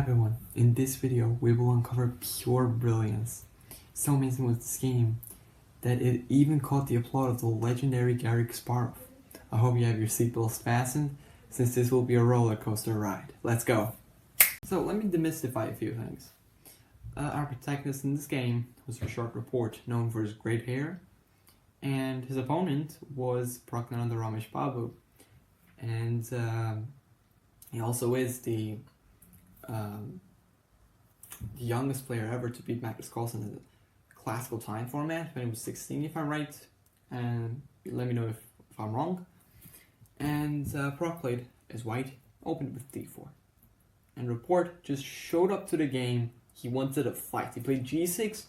everyone, in this video we will uncover pure brilliance. So amazing was this game that it even caught the applause of the legendary Gary Kasparov. I hope you have your seatbelts fastened, since this will be a roller coaster ride. Let's go! So let me demystify a few things. Our protagonist in this game was a short report, known for his great hair, and his opponent was Praggnanandha Ramesh Babu, and he also is the youngest player ever to beat Magnus Carlsen in the classical time format when he was 16, if I'm right, and let me know if I'm wrong. And Prog played as white, opened with d4. And Report just showed up to the game. He wanted a fight. He played g6,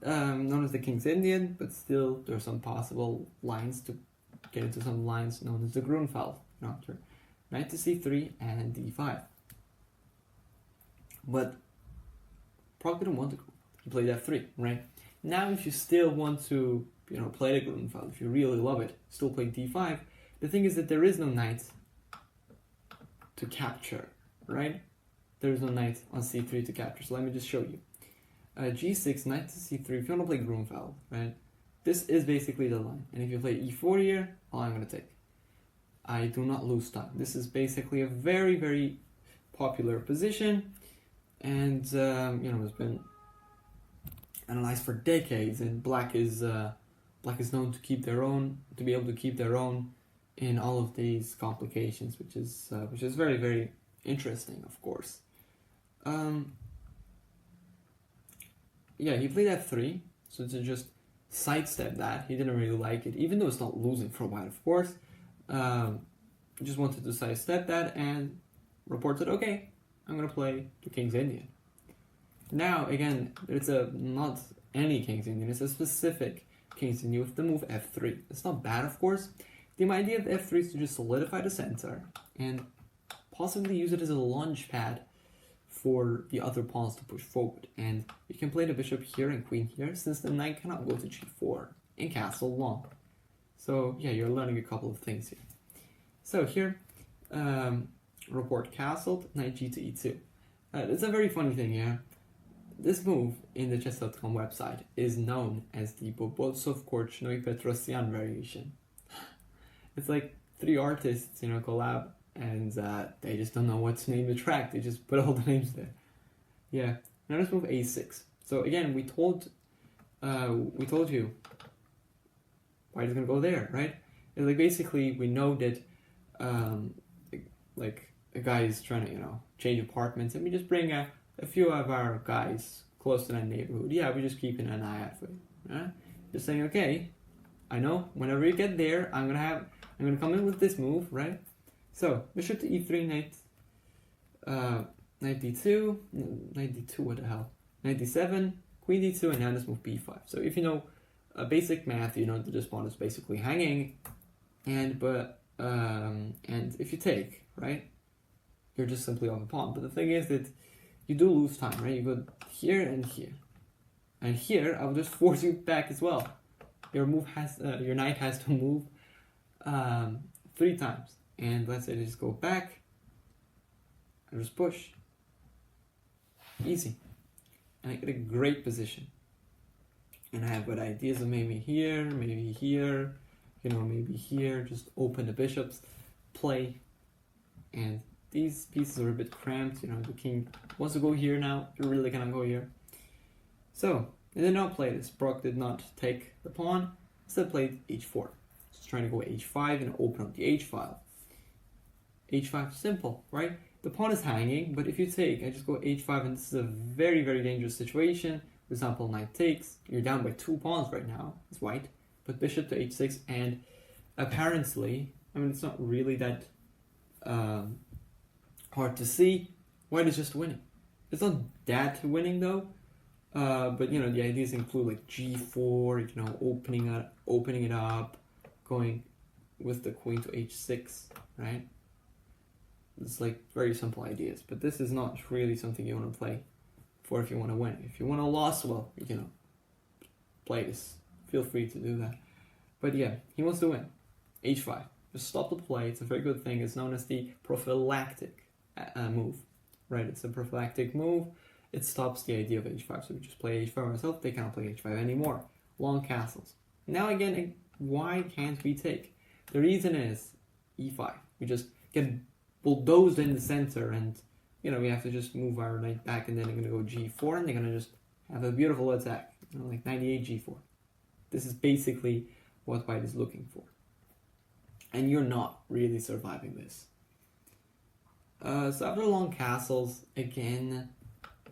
known as the King's Indian, but still there are some possible lines to get into some lines known as the Grunfeld. After knight to c3 and d5. But Prog didn't want to. He played f3, right? Now if you still want to, play the Grunfeld, if you really love it, still play d5. The thing is that there is no knight to capture, right? There is no knight on c3 to capture, so let me just show you. G6, knight to c3, if you want to play Grunfeld, right? This is basically the line. And if you play e4 here, all I'm going to take. I do not lose time. This is basically a very, very popular position, and it's been analyzed for decades. And black is known to keep their own, to be able to keep their own in all of these complications, which is very, very interesting, of course. He played f3, so to just sidestep that, he didn't really like it, even though it's not losing for white, of course. Just wanted to sidestep that and reported, okay, I'm gonna play the King's Indian. Now, again, it's not any King's Indian, it's a specific King's Indian with the move f3. It's not bad, of course. The idea of f3 is to just solidify the center and possibly use it as a launch pad for the other pawns to push forward. And you can play the bishop here and queen here, since the knight cannot go to g4 and castle long. So yeah, you're learning a couple of things here. So here, Report castled, knight g to e2. It's a very funny thing here. This move in the chess.com website is known as the Bobotsov-Korchnoi Petrosyan variation. It's like three artists, collab, and they just don't know what to name the track. They just put all the names there. Yeah. Now let's move a6. So again, we told you white is gonna go there, right? And like basically, we know that like a guy is trying to change apartments, and we just bring a few of our guys close to that neighborhood. Yeah, we're just keeping an eye out for you, right? Just saying, okay, I know whenever you get there, I'm gonna come in with this move, right? So bishop to e3, knight d2, what the hell? Knight d7, queen d2, and now let's move b5. So if you know basic math, you know that this pawn is basically hanging, and if you take, right, you're just simply off a pawn. But the thing is that you do lose time, right? You go here and here, and here I will just force you back as well. Your knight has to move 3 times, and let's say they just go back and just push. Easy, and I get a great position. And I have good ideas of maybe here, maybe here, just open the bishops, play. And these pieces are a bit cramped, the king wants to go here now, you really cannot go here. So, they did not play this. Prog did not take the pawn, instead played h4. Just trying to go h5 and open up the h file. h5, simple, right? The pawn is hanging, but if you take, I just go h5, and this is a very, very dangerous situation. For example, knight takes, you're down by 2 pawns right now, it's white, but bishop to h6, and apparently, it's not really that hard to see, white is just winning. It's not that winning though, but the ideas include like g4, opening it up, going with the queen to h6, right? It's like very simple ideas, but this is not really something you want to play for if you want to win. If you want to lose, well, play this. Feel free to do that. But yeah, he wants to win. h5. Just stop the play. It's a very good thing. It's known as the prophylactic move. right? It's a prophylactic move. It stops the idea of h5. So we just play h5 ourselves. They cannot play h5 anymore. Long castles. Now again, why can't we take? The reason is e5. We just get bulldozed in the center, and we have to just move our knight back, and then they're gonna go g4, and they're gonna just have a beautiful attack, like 98 g4. This is basically what white is looking for, and you're not really surviving this. So after long castles, again,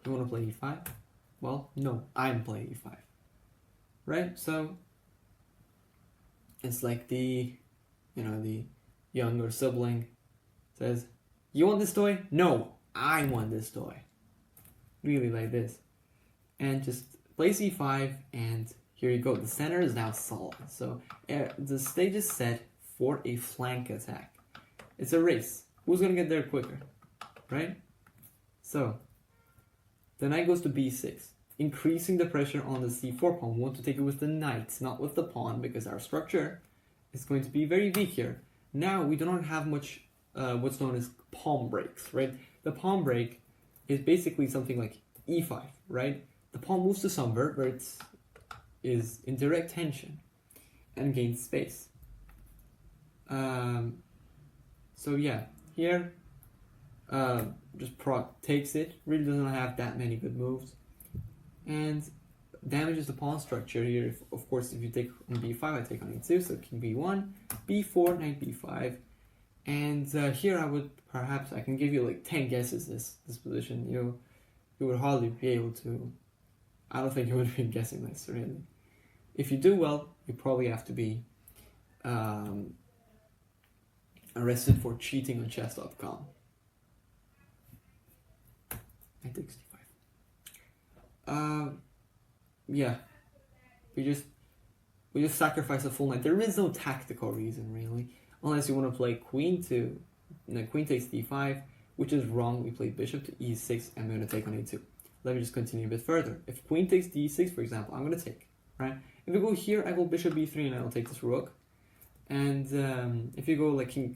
you want to play e5? Well, no, I'm playing e5, right? So it's like the younger sibling says, "You want this toy? No, I want this toy." Really like this, and just play c5, and here you go. The center is now solid, so the stage is set for a flank attack. It's a race. Who's gonna get there quicker, right? So the knight goes to b6, increasing the pressure on the c4 pawn. We want to take it with the knight, not with the pawn, because our structure is going to be very weak here. Now we do not have much what's known as pawn breaks, right? The pawn break is basically something like e5, right? The pawn moves to somewhere where it is in direct tension and gains space. So yeah, here just proc takes it, really doesn't have that many good moves, and damages the pawn structure here. Of course, if you take on b5, I take on e2, so king b1, b4, knight b5, and here I can give you like 10 guesses this position. You would hardly be able to. I don't think you would be guessing this really. If you do well, you probably have to be arrested for cheating on chess.com. I take c5. Yeah, we just sacrifice a full knight. There is no tactical reason really, unless you want to play queen to, queen takes d5, which is wrong. We play bishop to e6, and we're gonna take on a2. Let me just continue a bit further. If queen takes d6, for example, I'm gonna take, right? If we go here, I go bishop b3, and I'll take this rook. And if you go like king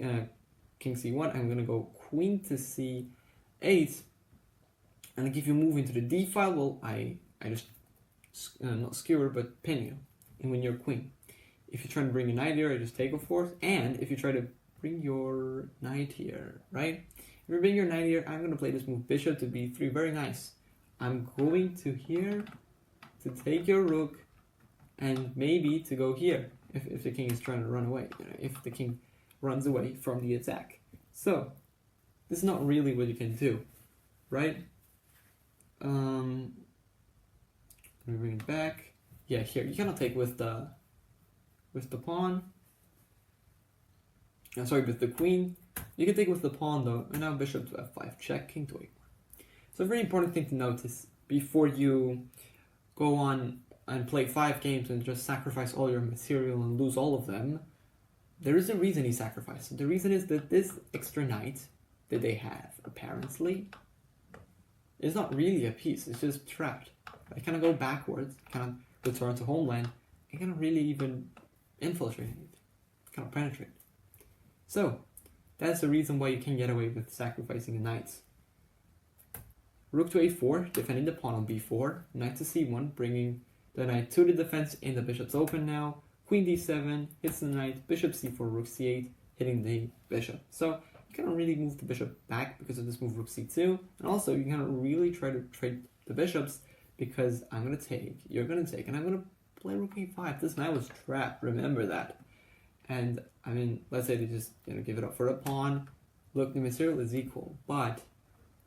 c1, I'm gonna go queen to c8, and if you move into the d file, well, I just not skewer but pin you and win your queen. If you try to bring a knight here, I just take a force, and if you try to bring your knight here, right? If you bring your knight here, I'm gonna play this move bishop to b3. Very nice. I'm going to here to take your rook, and maybe to go here if the king is trying to run away, if the king runs away from the attack. So this is not really what you can do, right? Let me bring it back. Yeah, here you cannot take with the pawn. Sorry, with the queen. You can take with the pawn though, and now bishop to f5, check, king to a4. So a very important thing to notice before you go on and play 5 games and just sacrifice all your material and lose all of them. There is a reason he sacrificed. The reason is that this extra knight that they have, apparently, is not really a piece. It's just trapped. I cannot go backwards, cannot return to homeland, I cannot really even infiltrate anything, cannot penetrate. So that's the reason why you can get away with sacrificing a knight. Rook to a4, defending the pawn on b4, knight to c1, bringing the knight to the defense, and the bishop's open now. Queen d7, hits the knight, bishop c4, rook c8, hitting the bishop. So you cannot really move the bishop back because of this move rook c2, and also you cannot really try to trade the bishops because I'm going to take, you're going to take, and I'm going to play rook a5. This knight was trapped, remember that. And I mean, let's say they just give it up for a pawn. Look, the material is equal, but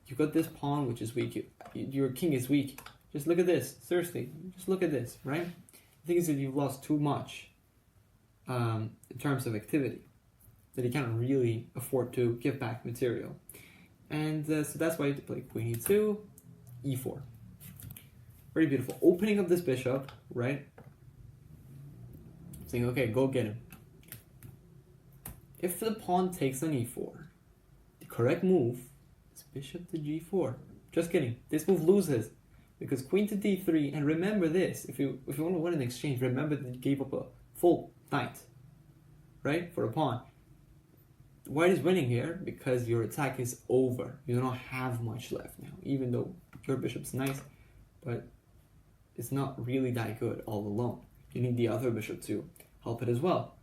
you got this pawn which is weak. Your king is weak. Just look at this. Seriously, just look at this, right? The thing is that you've lost too much in terms of activity that you can't really afford to give back material. And so that's why you have to play queen e2, e4. Very beautiful. Opening up this bishop, right? Saying, okay, go get him. If the pawn takes on e4, the correct move is bishop to g4. Just kidding. This move loses because queen to d3. And remember this: if you want to win an exchange, remember that you gave up a full knight, right, for a pawn. white is winning here because your attack is over. You don't have much left now, even though your bishop's nice, but it's not really that good all alone. You need the other bishop to help it as well.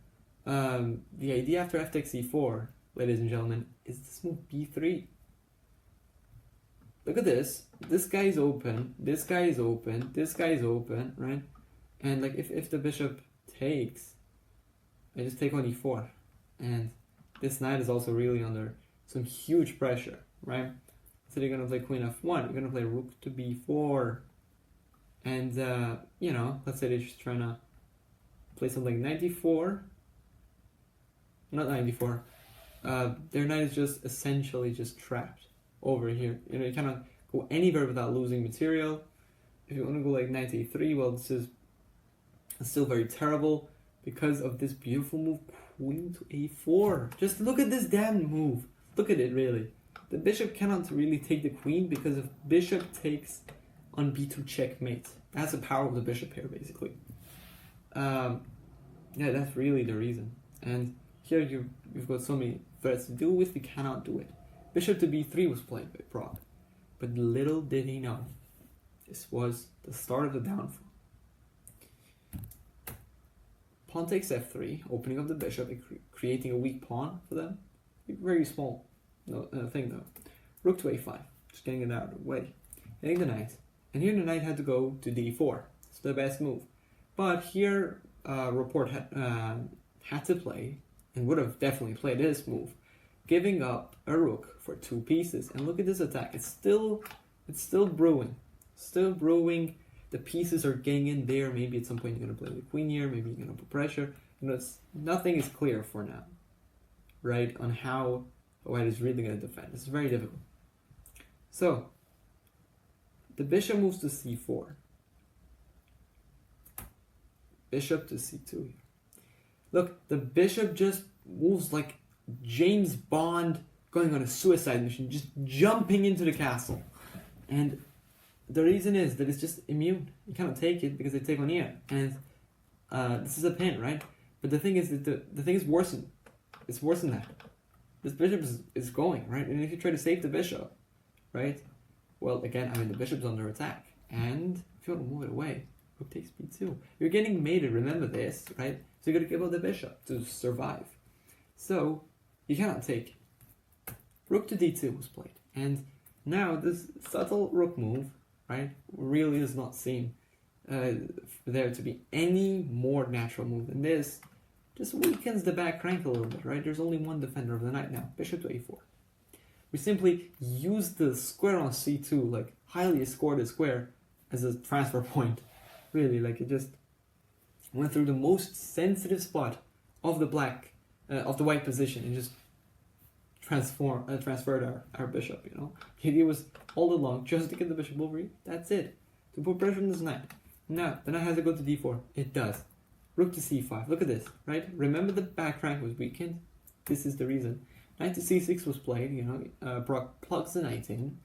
The idea after f takes c4, ladies and gentlemen, is this move b3. Look at this. This guy is open. This guy is open. This guy is open, right? And like if the bishop takes, I just take on e4, and this knight is also really under some huge pressure, right? So you're gonna play queen f1. You're gonna play rook to b4, and you know, let's say they're just trying to play something 94. Not 94. Their knight is just essentially just trapped over here. You know, you cannot go anywhere without losing material. If you want to go like knight a3, well, this is still very terrible because of this beautiful move, queen to a4. Just look at this damn move. Look at it, really. The bishop cannot really take the queen because if bishop takes on b2 checkmate. That's the power of the bishop here, basically. Yeah, that's really the reason. And here you've got so many threats to deal with, you cannot do it. Bishop to b3 was played by Prague, but little did he know, this was the start of the downfall. Pawn takes f3, opening up the bishop and creating a weak pawn for them. Very small thing though. Rook to a5, just getting it out of the way. Hitting the knight, and here the knight had to go to d4. It's the best move. But here Report had to play, and would have definitely played this move, giving up a rook for 2 pieces. And look at this attack. It's still brewing. Still brewing. The pieces are getting in there. Maybe at some point you're going to play the queen here. Maybe you're going to put pressure. You know, nothing is clear for now, right, on how white is really going to defend. It's very difficult. So, the bishop moves to c4. Bishop to c2. Look, the bishop just moves like James Bond going on a suicide mission, just jumping into the castle. And the reason is that it's just immune. You cannot take it because they take on here. And this is a pin, right? But the thing is that the thing is worse than, it's worse than that. This bishop is going, right? And if you try to save the bishop, right? Well, again, I mean, the bishop's under attack. And if you want to move it away, rook takes b2. You're getting mated, remember this, right? So you got to give up the bishop to survive. So you cannot take. Rook to d2 was played. And now this subtle rook move, right, really does not seem there to be any more natural move than this. Just weakens the back rank a little bit, right? There's only one defender of the knight now, bishop to a4. We simply use the square on c2, like highly escorted square, as a transfer point. Really, like it just went through the most sensitive spot of the white position and just transferred our bishop, you know. The idea was all along just to get the bishop over here. That's it. To put pressure on this knight. Now, the knight has to go to d4. It does. Rook to c5. Look at this, right? Remember the back rank was weakened? This is the reason. Knight to c6 was played, you know. Brock plugs the knight in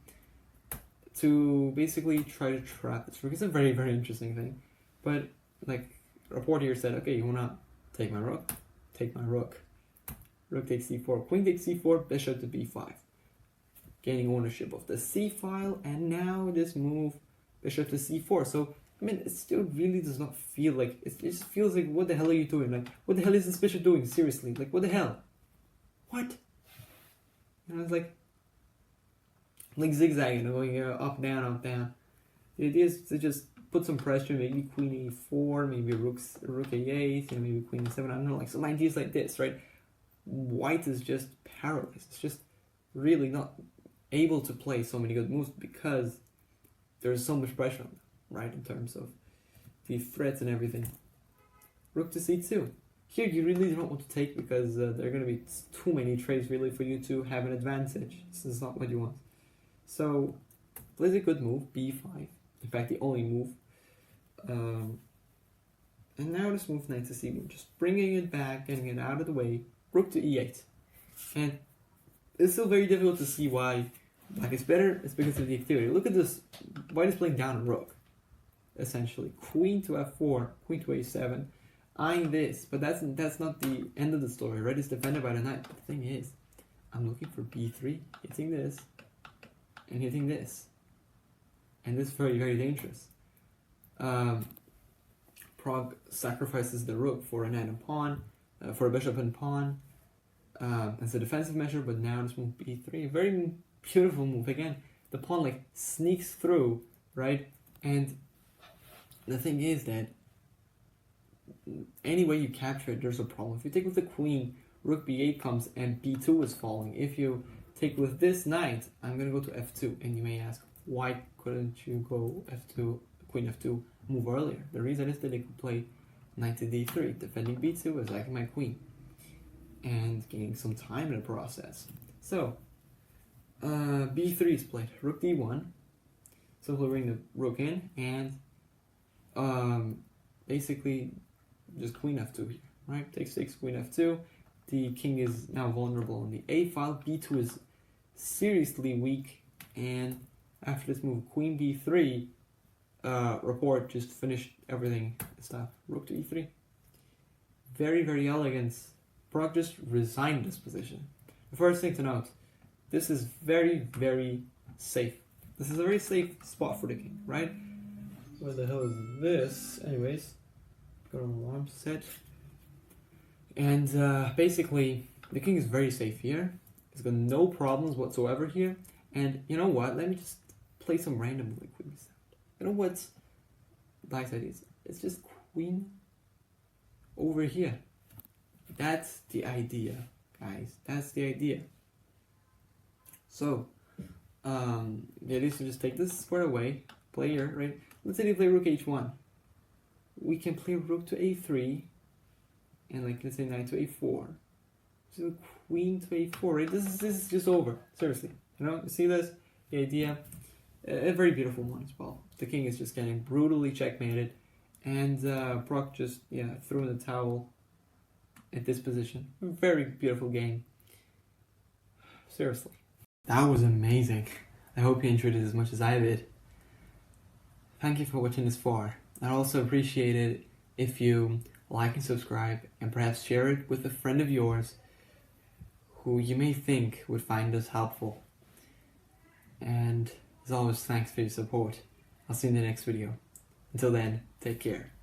to basically try to trap this rook. It's a very, very interesting thing. But, like, Report here said, okay, you want to take my rook? Take my rook. Rook takes c4, queen takes c4, bishop to b5. Gaining ownership of the c file, and now this move, bishop to c4. So, I mean, it still really does not feel like, it just feels like, what the hell are you doing? Like, what the hell is this bishop doing? Seriously, like, what the hell? What? You know, it's like zigzagging, going up, down, up, down. The idea is to just put some pressure, maybe queen a4, maybe rook a8, you know, maybe queen a7, I don't know, like some ideas like this, right? White is just paralyzed. It's just really not able to play so many good moves because there's so much pressure on them, right? In terms of the threats and everything. Rook to c2. Here you really don't want to take because there are going to be too many trades really for you to have an advantage. This is not what you want. So, plays a good move, b5. In fact, the only move. And now this move knight to c1, just bringing it back, getting it out of the way. Rook to e8. And it's still very difficult to see why black is better. It's because of the activity. Look at this. White is playing down a rook, essentially. Queen to f4, queen to a7. Eyeing this, but that's not the end of the story, right? It's defended by the knight. But the thing is, I'm looking for b3, hitting this, and hitting this. And this is very, very dangerous. Prague sacrifices the rook for a knight and pawn, for a bishop and pawn. It's a defensive measure, but now this move b3, very beautiful move. Again, the pawn like sneaks through, right? And the thing is that any way you capture it, there's a problem. If you take with the queen, rook b8 comes and b2 is falling. If you take with this knight, I'm gonna go to f2, and you may ask, why couldn't you go f2, queen f2, move earlier? The reason is that they could play knight to d3, defending b2, attacking my queen, and gaining some time in the process. So, b3 is played, rook d1, simply bring the rook in, and basically just queen f2 here, right? Takes queen f2. The king is now vulnerable on the a file. b2 is seriously weak, and after this move, queen b3, report just finished everything and stuff. Rook to e3. Very, very elegant. Prague just resigned this position. The first thing to note, this is very, very safe. This is a very safe spot for the king, right? Where the hell is this? Anyways, got an alarm set. And basically, the king is very safe here. He's got no problems whatsoever here. And you know what? Let me just play some random queen b7. You know what's Black's idea? It's just queen over here. That's the idea, guys. That's the idea. So, the idea is to just take this square away, play here, right? Let's say they play rook h1. We can play rook to a3, and like let's say knight to a4. So queen to a4, right? This is just over. Seriously, you know, you see this? The idea, a very beautiful one as well. The king is just getting brutally checkmated, and Prague just threw in the towel at this position. Very beautiful game. Seriously, that was amazing. I hope you enjoyed it as much as I did. Thank you for watching this far. I'd also appreciate it if you like and subscribe, and perhaps share it with a friend of yours who you may think would find this helpful. And as always, thanks for your support. I'll see you in the next video. Until then, take care.